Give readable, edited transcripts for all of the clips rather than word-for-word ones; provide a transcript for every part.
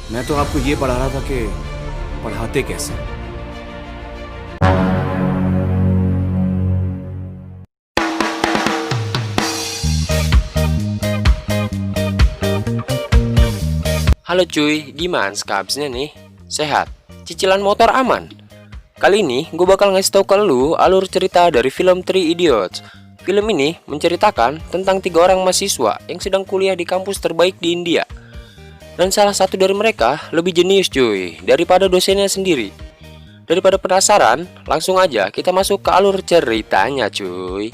मैं तो आपको ये पढ़ा रहा था कि पढ़ाते कैसे। Halo cuy, gimana skabsnya nih? Sehat? Cicilan motor aman? Kali ini gue bakal ngasih tau ke lu alur cerita dari film Three Idiots. Film ini menceritakan tentang 3 orang mahasiswa yang sedang kuliah di kampus terbaik di India. Dan salah satu dari mereka lebih jenius cuy daripada dosennya sendiri. Daripada penasaran, langsung aja kita masuk ke alur ceritanya cuy.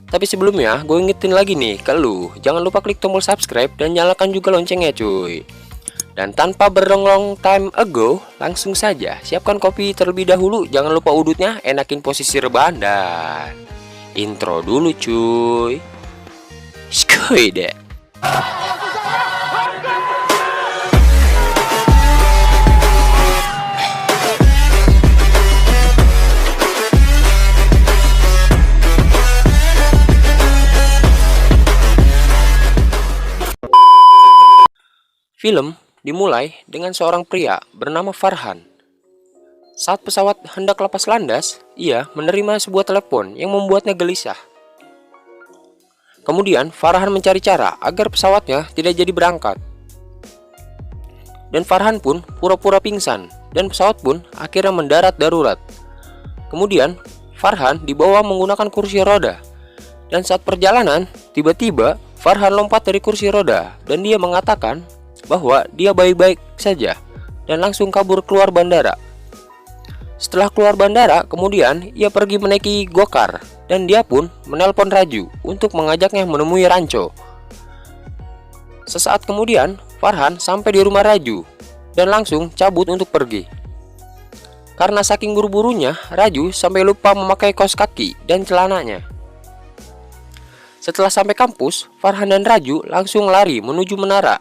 Tapi sebelumnya gue ingetin lagi nih ke lu, jangan lupa klik tombol subscribe dan nyalakan juga loncengnya cuy. Dan tanpa berlong time ago, langsung saja siapkan kopi terlebih dahulu. Jangan lupa udutnya, enakin posisi rebahan dan intro dulu cuy. Skoy deh. Film dimulai dengan seorang pria bernama Farhan. Saat pesawat hendak lepas landas, ia menerima sebuah telepon yang membuatnya gelisah. Kemudian Farhan mencari cara agar pesawatnya tidak jadi berangkat. Dan Farhan pun pura-pura pingsan dan pesawat pun akhirnya mendarat darurat. Kemudian Farhan dibawa menggunakan kursi roda. Dan saat perjalanan, tiba-tiba Farhan lompat dari kursi roda dan dia mengatakan bahwa dia baik-baik saja dan langsung kabur keluar bandara. Setelah keluar bandara, kemudian ia pergi menaiki gokar dan dia pun menelpon Raju untuk mengajaknya menemui Rancho. Sesaat kemudian, Farhan sampai di rumah Raju dan langsung cabut untuk pergi. Karena saking buru-burunya, Raju sampai lupa memakai kaos kaki dan celananya. Setelah sampai kampus, Farhan dan Raju langsung lari menuju menara.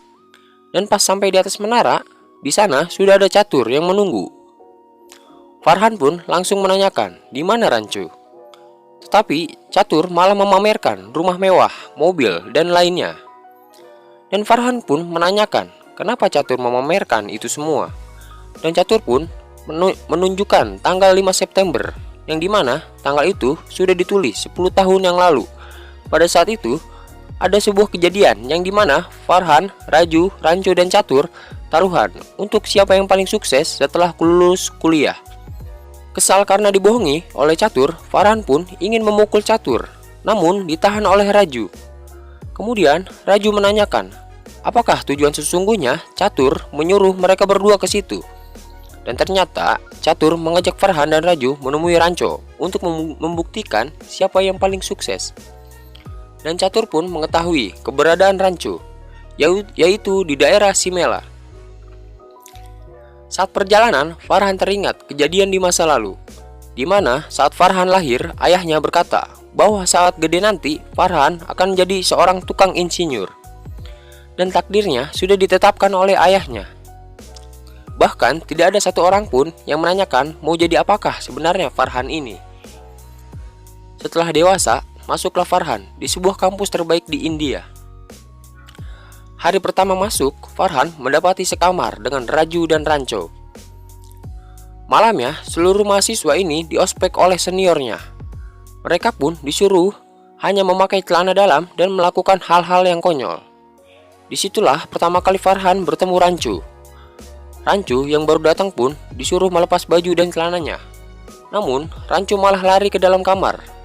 Dan pas sampai di atas menara, di sana sudah ada Catur yang menunggu. Farhan pun langsung menanyakan, di mana Rancu? Tetapi Catur malah memamerkan rumah mewah, mobil, dan lainnya. Dan Farhan pun menanyakan, kenapa Catur memamerkan itu semua? Dan Catur pun menunjukkan tanggal 5 September, yang dimana tanggal itu sudah ditulis 10 tahun yang lalu. Pada saat itu, ada sebuah kejadian yang dimana Farhan, Raju, Rancho, dan Catur taruhan untuk siapa yang paling sukses setelah lulus kuliah. Kesal karena dibohongi oleh Catur, Farhan pun ingin memukul Catur, namun ditahan oleh Raju. Kemudian Raju menanyakan, apakah tujuan sesungguhnya Catur menyuruh mereka berdua ke situ. Dan ternyata Catur mengajak Farhan dan Raju menemui Rancho untuk membuktikan siapa yang paling sukses. Dan Catur pun mengetahui keberadaan Rancho, yaitu di daerah Simela. Saat perjalanan, Farhan teringat kejadian di masa lalu, di mana saat Farhan lahir, ayahnya berkata bahwa saat gede nanti Farhan akan menjadi seorang tukang insinyur. Dan takdirnya sudah ditetapkan oleh ayahnya. Bahkan tidak ada satu orang pun yang menanyakan mau jadi apakah sebenarnya Farhan ini. Setelah dewasa, masuklah Farhan di sebuah kampus terbaik di India. Hari pertama masuk, Farhan mendapati sekamar dengan Raju dan Rancho. Malamnya, seluruh mahasiswa ini diospek oleh seniornya. Mereka pun disuruh hanya memakai celana dalam dan melakukan hal-hal yang konyol. Disitulah pertama kali Farhan bertemu Rancho. Rancho yang baru datang pun disuruh melepas baju dan celananya. Namun, Rancho malah lari ke dalam kamar.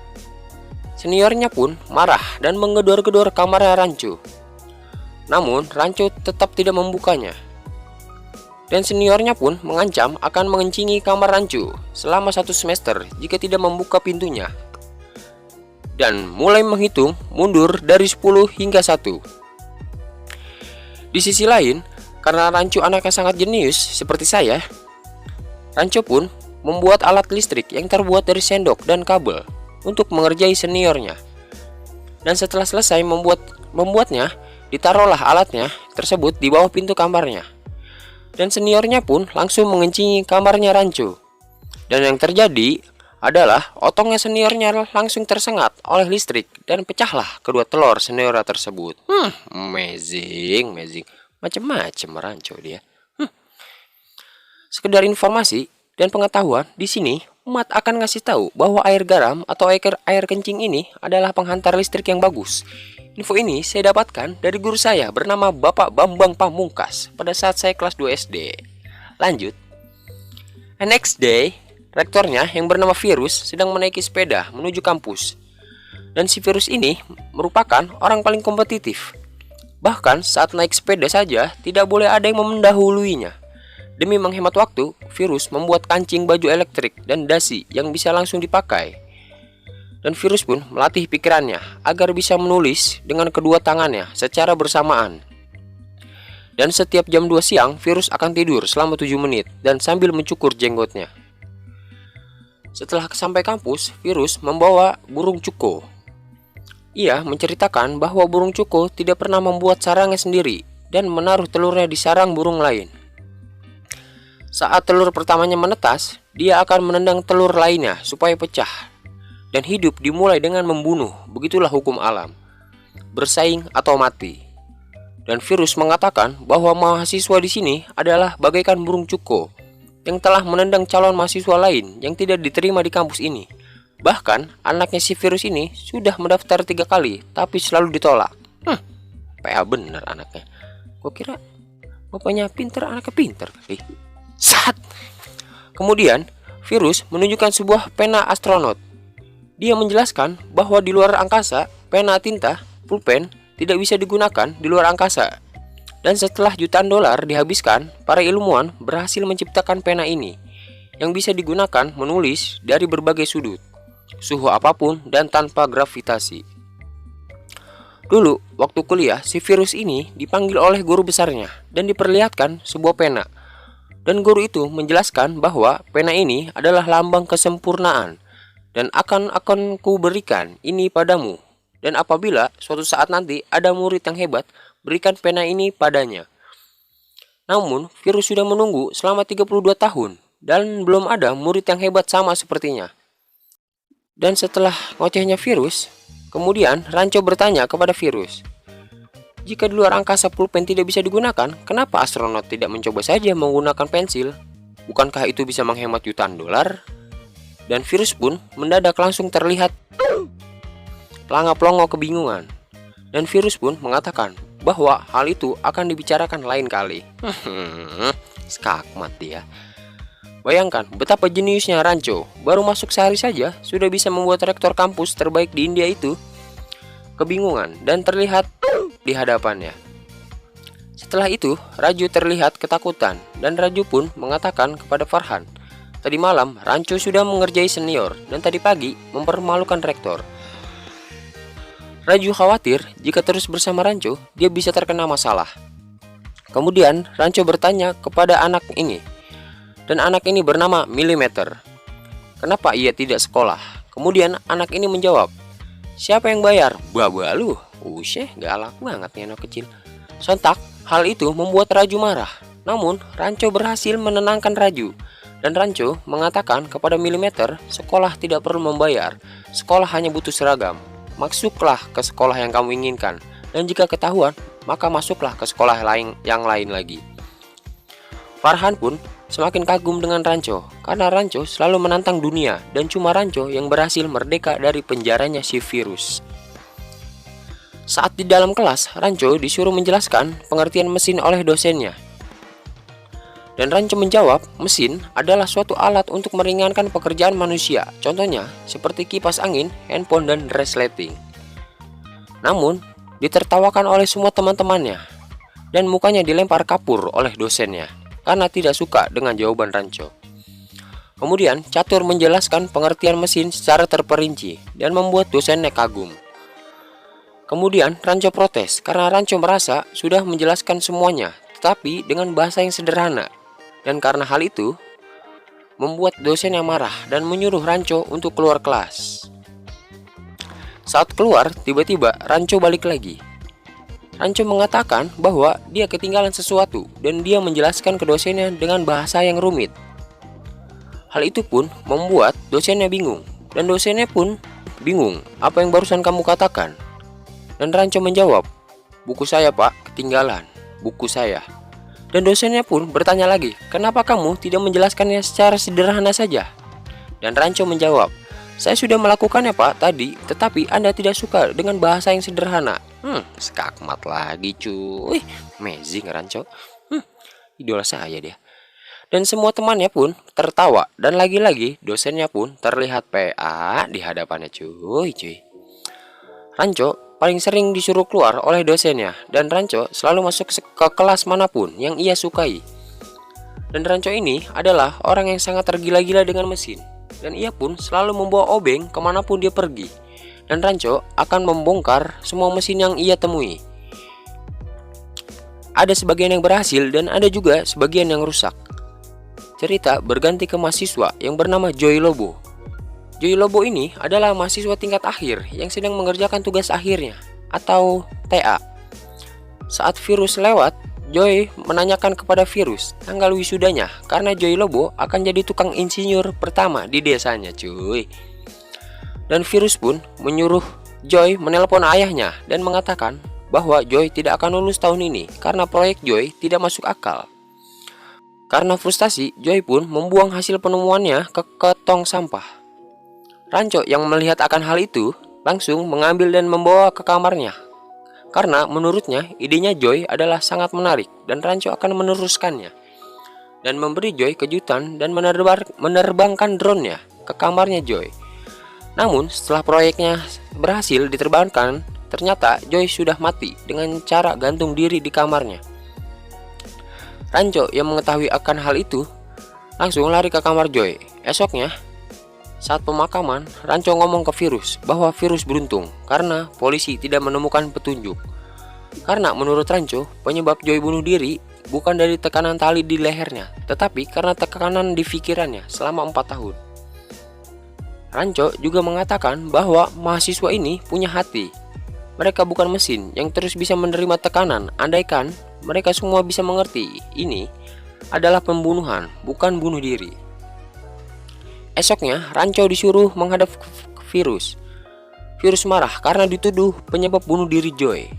Seniornya pun marah dan menggedor-gedor kamarnya Rancho. Namun Rancho tetap tidak membukanya. Dan seniornya pun mengancam akan mengencingi kamar Rancho selama 1 semester jika tidak membuka pintunya. Dan mulai menghitung mundur dari 10 hingga 1. Di sisi lain, karena Rancho anaknya sangat jenius seperti saya, Rancho pun membuat alat listrik yang terbuat dari sendok dan kabel untuk mengerjai seniornya. Dan setelah selesai membuatnya, ditaruhlah alatnya tersebut di bawah pintu kamarnya. Dan seniornya pun langsung mengencingi kamarnya Rancho. Dan yang terjadi adalah otongnya seniornya langsung tersengat oleh listrik dan pecahlah kedua telur seniornya tersebut. Amazing. Macem-macem Rancho dia. Sekedar informasi dan pengetahuan, di sini Mat akan ngasih tahu bahwa air garam atau air kencing ini adalah penghantar listrik yang bagus. Info ini saya dapatkan dari guru saya bernama Bapak Bambang Pamungkas pada saat saya kelas 2 SD. Lanjut. The next day, rektornya yang bernama Virus sedang menaiki sepeda menuju kampus. Dan si Virus ini merupakan orang paling kompetitif. Bahkan saat naik sepeda saja tidak boleh ada yang mendahuluinya. Demi menghemat waktu, Virus membuat kancing baju elektrik dan dasi yang bisa langsung dipakai. Dan Virus pun melatih pikirannya agar bisa menulis dengan kedua tangannya secara bersamaan. Dan setiap jam 2 siang, Virus akan tidur selama 7 menit dan sambil mencukur jenggotnya. Setelah sampai kampus, Virus membawa burung cuko. Ia menceritakan bahwa burung cuko tidak pernah membuat sarangnya sendiri dan menaruh telurnya di sarang burung lain. Saat telur pertamanya menetas, dia akan menendang telur lainnya supaya pecah. Dan hidup dimulai dengan membunuh, begitulah hukum alam. Bersaing atau mati. Dan Virus mengatakan bahwa mahasiswa di sini adalah bagaikan burung cuko yang telah menendang calon mahasiswa lain yang tidak diterima di kampus ini. Bahkan anaknya si Virus ini sudah mendaftar 3 kali tapi selalu ditolak. PA bener anaknya. Gua kira bapaknya pinter, anaknya pinter kali. Saat kemudian Virus menunjukkan sebuah pena astronot. Dia menjelaskan bahwa di luar angkasa pena tinta, pulpen tidak bisa digunakan di luar angkasa. Dan setelah jutaan dolar dihabiskan, para ilmuwan berhasil menciptakan pena ini yang bisa digunakan menulis dari berbagai sudut, suhu apapun dan tanpa gravitasi. Dulu, waktu kuliah, si Virus ini dipanggil oleh guru besarnya dan diperlihatkan sebuah pena. Dan guru itu menjelaskan bahwa pena ini adalah lambang kesempurnaan dan akan ku berikan ini padamu. Dan apabila suatu saat nanti ada murid yang hebat, berikan pena ini padanya. Namun, Virus sudah menunggu selama 32 tahun dan belum ada murid yang hebat sama sepertinya. Dan setelah ngocehnya Virus, kemudian Ranco bertanya kepada Virus, jika di luar angkasa pulpen tidak bisa digunakan, kenapa astronot tidak mencoba saja menggunakan pensil? Bukankah itu bisa menghemat jutaan dolar? Dan Virus pun mendadak langsung terlihat pelanga-pelongo kebingungan. Dan Virus pun mengatakan bahwa hal itu akan dibicarakan lain kali. Skakmat dia. Bayangkan betapa jeniusnya Ranco. Baru masuk sehari saja sudah bisa membuat rektor kampus terbaik di India itu kebingungan dan terlihat di hadapannya. Setelah itu, Raju terlihat ketakutan dan Raju pun mengatakan kepada Farhan, tadi malam Ranco sudah mengerjai senior dan tadi pagi mempermalukan rektor. Raju khawatir jika terus bersama Ranco, dia bisa terkena masalah. Kemudian Ranco bertanya kepada anak ini, dan anak ini bernama Milimeter, kenapa ia tidak sekolah? Kemudian anak ini menjawab, siapa yang bayar? Baba lu. Galak banget nih anak kecil. Sontak, hal itu membuat Raju marah. Namun, Ranco berhasil menenangkan Raju. Dan Ranco mengatakan kepada Milimeter, sekolah tidak perlu membayar. Sekolah hanya butuh seragam. Masuklah ke sekolah yang kamu inginkan. Dan jika ketahuan, maka masuklah ke sekolah yang lain lagi. Farhan pun semakin kagum dengan Ranco, karena Ranco selalu menantang dunia dan cuma Ranco yang berhasil merdeka dari penjaranya si Virus. Saat di dalam kelas, Ranco disuruh menjelaskan pengertian mesin oleh dosennya. Dan Ranco menjawab, mesin adalah suatu alat untuk meringankan pekerjaan manusia, contohnya seperti kipas angin, handphone, dan resleting. Namun, ditertawakan oleh semua teman-temannya, dan mukanya dilempar kapur oleh dosennya karena tidak suka dengan jawaban Ranco. Kemudian Catur menjelaskan pengertian mesin secara terperinci dan membuat dosennya kagum. Kemudian Ranco protes karena Ranco merasa sudah menjelaskan semuanya, tetapi dengan bahasa yang sederhana. Dan karena hal itu membuat dosen yang marah dan menyuruh Ranco untuk keluar kelas. Saat keluar, tiba-tiba Ranco balik lagi. Ranco mengatakan bahwa dia ketinggalan sesuatu dan dia menjelaskan ke dosennya dengan bahasa yang rumit. Hal itu pun membuat dosennya bingung, dan dosennya pun bingung, apa yang barusan kamu katakan? Dan Ranco menjawab, buku saya pak, ketinggalan, buku saya. Dan dosennya pun bertanya lagi, kenapa kamu tidak menjelaskannya secara sederhana saja? Dan Ranco menjawab, saya sudah melakukannya Pak tadi, tetapi Anda tidak suka dengan bahasa yang sederhana. Skakmat lagi cuy. Amazing Ranco. Idola saya dia. Dan semua temannya pun tertawa. Dan lagi-lagi dosennya pun terlihat PA di hadapannya cuy. Ranco paling sering disuruh keluar oleh dosennya. Dan Ranco selalu masuk ke kelas manapun yang ia sukai. Dan Ranco ini adalah orang yang sangat tergila-gila dengan mesin. Dan ia pun selalu membawa obeng kemanapun dia pergi. Dan Ranco akan membongkar semua mesin yang ia temui. Ada sebagian yang berhasil dan ada juga sebagian yang rusak. Cerita berganti ke mahasiswa yang bernama Joy Lobo. Joy Lobo ini adalah mahasiswa tingkat akhir yang sedang mengerjakan tugas akhirnya atau TA. Saat Virus lewat, Joy menanyakan kepada Virus tanggal wisudanya karena Joy Lobo akan jadi tukang insinyur pertama di desanya cuy. Dan Virus pun menyuruh Joy menelpon ayahnya dan mengatakan bahwa Joy tidak akan lulus tahun ini karena proyek Joy tidak masuk akal. Karena frustasi, Joy pun membuang hasil penemuannya ke tong sampah. Ranco yang melihat akan hal itu langsung mengambil dan membawa ke kamarnya. Karena menurutnya idenya Joy adalah sangat menarik dan Ranco akan meneruskannya. Dan memberi Joy kejutan dan menerbangkan drone-nya ke kamarnya Joy. Namun setelah proyeknya berhasil diterbangkan, ternyata Joy sudah mati dengan cara gantung diri di kamarnya. Ranco yang mengetahui akan hal itu langsung lari ke kamar Joy. Esoknya, saat pemakaman, Ranco ngomong ke Virus bahwa Virus beruntung karena polisi tidak menemukan petunjuk. Karena menurut Ranco, penyebab Joy bunuh diri bukan dari tekanan tali di lehernya, tetapi karena tekanan di pikirannya selama 4 tahun. Ranco juga mengatakan bahwa mahasiswa ini punya hati. Mereka bukan mesin yang terus bisa menerima tekanan, andaikan mereka semua bisa mengerti ini adalah pembunuhan, bukan bunuh diri. Esoknya, Ranco disuruh menghadap Virus. Virus marah karena dituduh penyebab bunuh diri Joy.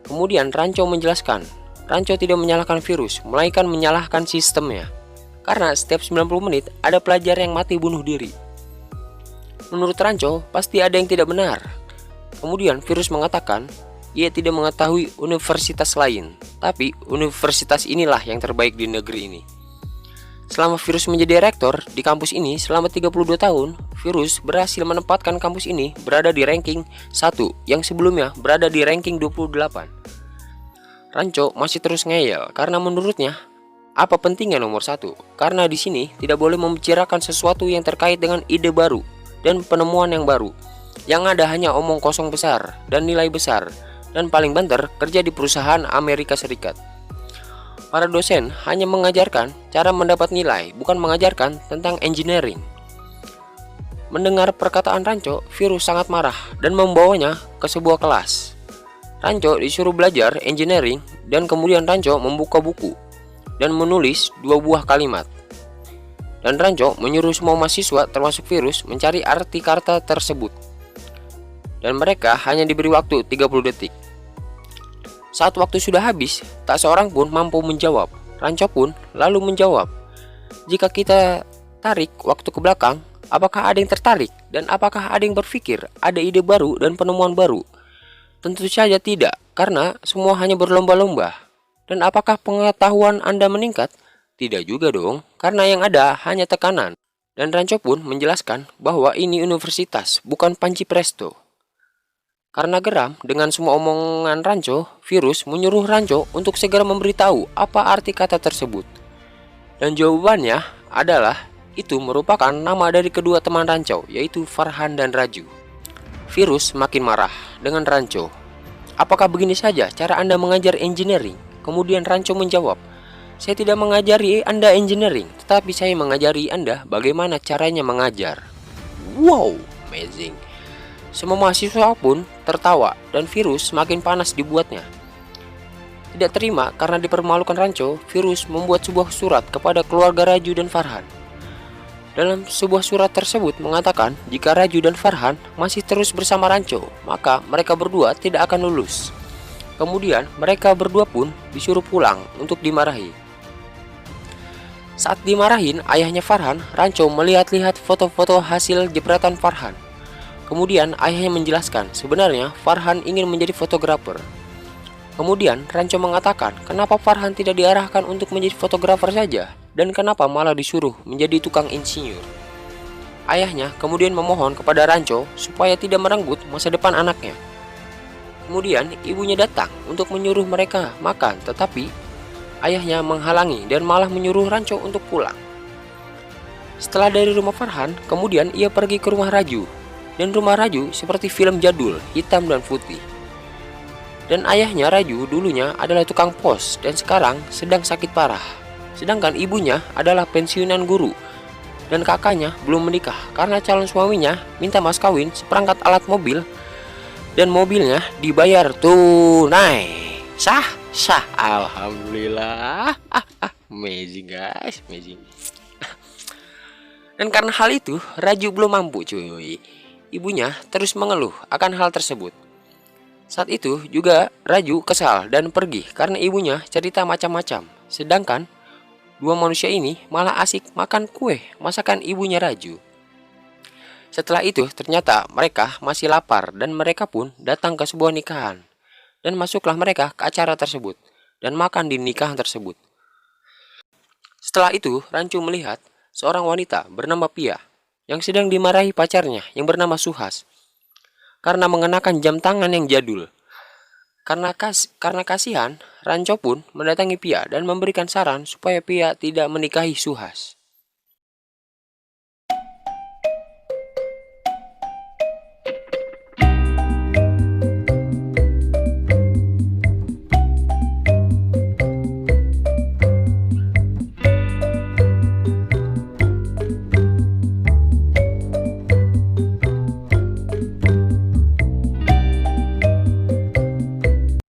Kemudian Ranco menjelaskan, Ranco tidak menyalahkan Virus, melainkan menyalahkan sistemnya. Karena setiap 90 menit ada pelajar yang mati bunuh diri. Menurut Ranco, pasti ada yang tidak benar. Kemudian Virus mengatakan, ia tidak mengetahui universitas lain, tapi universitas inilah yang terbaik di negeri ini. Selama Virus menjadi rektor di kampus ini selama 32 tahun, Virus berhasil menempatkan kampus ini berada di ranking 1 yang sebelumnya berada di ranking 28. Ranco masih terus ngeyel karena menurutnya, apa pentingnya nomor 1? Karena di sini tidak boleh membicarakan sesuatu yang terkait dengan ide baru dan penemuan yang baru. Yang ada hanya omong kosong besar dan nilai besar, dan paling banter kerja di perusahaan Amerika Serikat. Para dosen hanya mengajarkan cara mendapat nilai, bukan mengajarkan tentang engineering. Mendengar perkataan Ranco, Virus sangat marah dan membawanya ke sebuah kelas. Ranco disuruh belajar engineering dan kemudian Ranco membuka buku dan menulis 2 buah kalimat. Dan Ranco menyuruh semua mahasiswa termasuk Virus mencari arti kata tersebut. Dan mereka hanya diberi waktu 30 detik. Saat waktu sudah habis, tak seorang pun mampu menjawab. Ranco pun lalu menjawab, jika kita tarik waktu ke belakang, apakah ada yang tertarik? Dan apakah ada yang berpikir ada ide baru dan penemuan baru? Tentu saja tidak, karena semua hanya berlomba-lomba. Dan apakah pengetahuan Anda meningkat? Tidak juga dong, karena yang ada hanya tekanan. Dan Ranco pun menjelaskan bahwa ini universitas, bukan panci presto. Karena geram dengan semua omongan Ranco, Virus menyuruh Ranco untuk segera memberitahu apa arti kata tersebut. Dan jawabannya adalah itu merupakan nama dari kedua teman Ranco, yaitu Farhan dan Raju. Virus makin marah dengan Ranco. Apakah begini saja cara Anda mengajar engineering? Kemudian Ranco menjawab, saya tidak mengajari Anda engineering, tetapi saya mengajari Anda bagaimana caranya mengajar. Wow, amazing. Semua mahasiswa pun tertawa dan Virus semakin panas dibuatnya. Tidak terima karena dipermalukan Ranco, Virus membuat sebuah surat kepada keluarga Raju dan Farhan. Dalam sebuah surat tersebut mengatakan jika Raju dan Farhan masih terus bersama Ranco, maka mereka berdua tidak akan lulus. Kemudian mereka berdua pun disuruh pulang untuk dimarahi. Saat dimarahin, ayahnya Farhan, Ranco melihat-lihat foto-foto hasil jepretan Farhan. Kemudian ayahnya menjelaskan sebenarnya Farhan ingin menjadi fotografer. Kemudian Ranco mengatakan kenapa Farhan tidak diarahkan untuk menjadi fotografer saja dan kenapa malah disuruh menjadi tukang insinyur. Ayahnya kemudian memohon kepada Ranco supaya tidak merenggut masa depan anaknya. Kemudian ibunya datang untuk menyuruh mereka makan, tetapi ayahnya menghalangi dan malah menyuruh Ranco untuk pulang. Setelah dari rumah Farhan, kemudian ia pergi ke rumah Raju. Dan rumah Raju seperti film jadul, hitam dan putih. Dan ayahnya Raju dulunya adalah tukang pos dan sekarang sedang sakit parah. Sedangkan ibunya adalah pensiunan guru. Dan kakaknya belum menikah karena calon suaminya minta mas kawin seperangkat alat mobil. Dan mobilnya dibayar tunai. Sah, alhamdulillah. Amazing guys, amazing. Dan karena hal itu, Raju belum mampu cuy. Ibunya terus mengeluh akan hal tersebut. Saat itu juga Raju kesal dan pergi karena ibunya cerita macam-macam. Sedangkan dua manusia ini malah asik makan kue masakan ibunya Raju. Setelah itu ternyata mereka masih lapar dan mereka pun datang ke sebuah nikahan. Dan masuklah mereka ke acara tersebut dan makan di nikahan tersebut. Setelah itu Rancu melihat seorang wanita bernama Pia yang sedang dimarahi pacarnya yang bernama Suhas karena mengenakan jam tangan yang jadul. Karena kasihan, Ranco pun mendatangi Pia dan memberikan saran supaya Pia tidak menikahi Suhas.